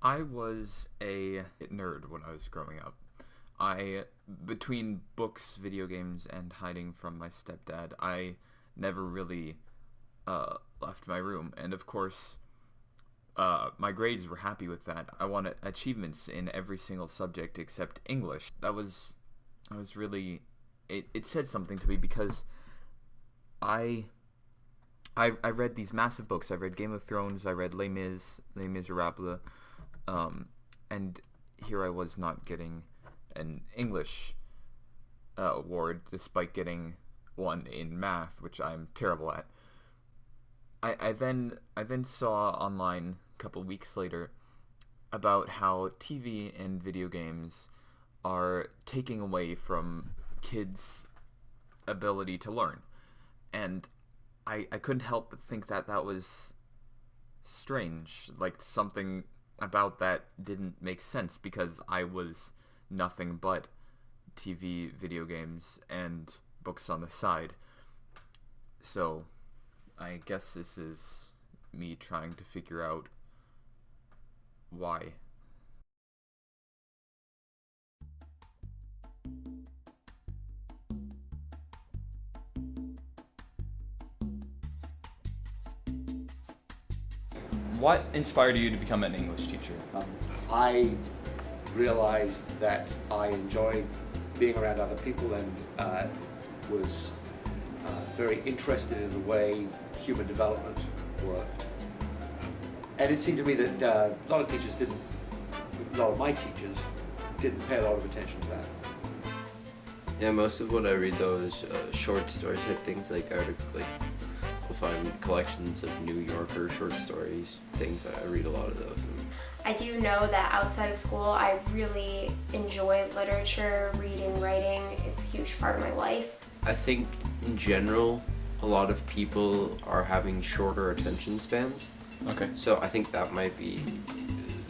I was a nerd when I was growing up. Between books, video games, and hiding from my stepdad, I never really left my room. And of course, my grades were happy with that. I wanted achievements in every single subject except English. I was really, it said something to me because I read these massive books. I read Game of Thrones, I read Les Miserables, and here I was not getting an English award despite getting one in math, which I'm terrible at. I then saw online a couple weeks later about how TV and video games are taking away from kids' ability to learn, and I couldn't help but think that that was strange. Like, something about that didn't make sense because I was nothing but TV, video games, and books on the side. So I guess this is me trying to figure out why. What inspired you to become an English teacher? I realized that I enjoyed being around other people and was very interested in the way human development worked. And it seemed to me that a lot of my teachers didn't pay a lot of attention to that. Yeah, most of what I read though is short story type things, like you'll find collections of New Yorker short stories, things. I read a lot of those. I do know that outside of school I really enjoy literature, reading, writing. It's a huge part of my life. I think in general a lot of people are having shorter attention spans. Okay. So I think that might be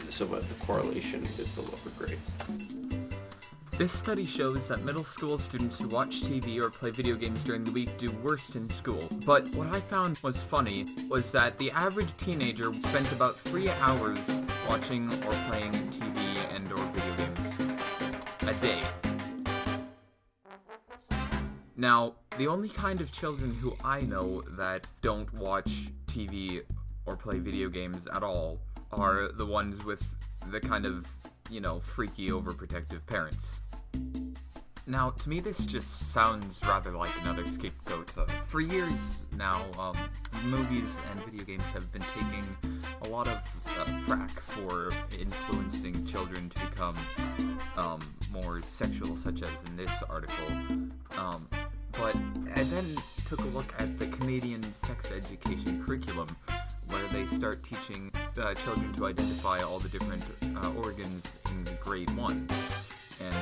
somewhat the correlation with the lower grades. This study shows that middle school students who watch TV or play video games during the week do worse in school. But what I found was funny was that the average teenager spends about 3 hours watching or playing TV and or video games a day. Now, the only kind of children who I know that don't watch TV or play video games at all are the ones with the kind of, freaky, overprotective parents. Now, to me, this just sounds rather like another scapegoat. For years now, movies and video games have been taking a lot of flack for influencing children to become more sexual, such as in this article. But I then took a look at the Canadian sex education curriculum, where they start teaching children to identify all the different organs in grade 1. And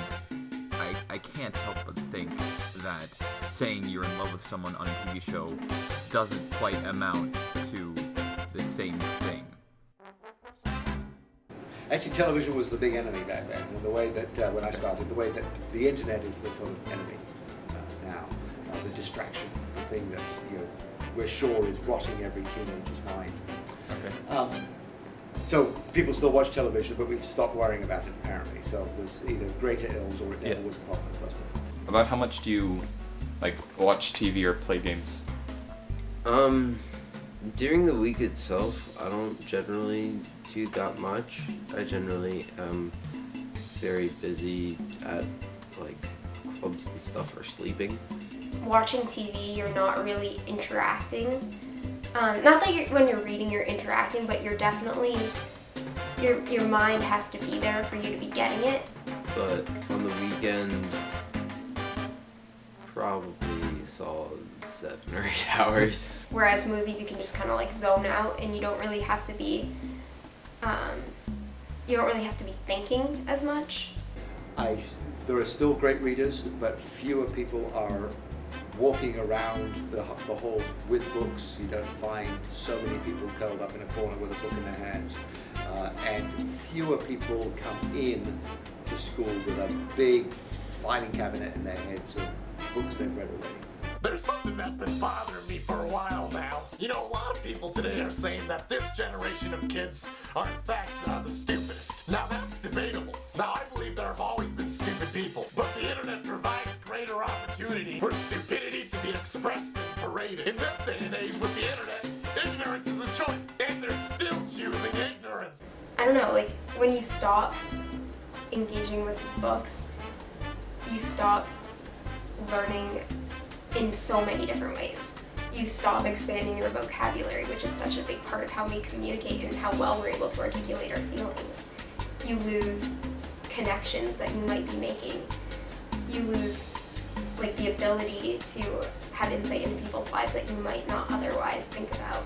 I can't help but think that saying you're in love with someone on a TV show doesn't quite amount to the same thing. Actually, television was the big enemy back then, and the way that, when I started, the way that the internet is the sort of enemy now. The distraction, the thing that we're sure is rotting every teenager's mind. Okay. So people still watch television, but we've stopped worrying about it apparently. So there's either greater ills or it never was a problem in the first place. About how much do you watch TV or play games? During the week itself, I don't generally do that much. I generally am very busy at clubs and stuff or sleeping. Watching TV, you're not really interacting. Not that when you're reading you're interacting, but you're definitely, your mind has to be there for you to be getting it. But on the weekend, probably solid 7 or 8 hours. Whereas movies, you can just kind of zone out, and you don't really have to be, thinking as much. There are still great readers, but fewer people are walking around the halls with books. You don't find so many people curled up in a corner with a book in their hands. And fewer people come in to school with a big filing cabinet in their heads of books they've read already. There's something that's been bothering me for a while now. You know, a lot of people today are saying that this generation of kids are in fact the stupidest. Now that's debatable. Now I believe there have always been stupid people, but the internet provides greater opportunity for stupidity to be expressed and paraded. In this day and age with the internet, ignorance is a choice, and they're still choosing ignorance. I don't know, like when you stop engaging with books, you stop learning in so many different ways. You stop expanding your vocabulary, which is such a big part of how we communicate and how well we're able to articulate our feelings. You lose connections that you might be making. You lose like the ability to have insight into people's lives that you might not otherwise think about.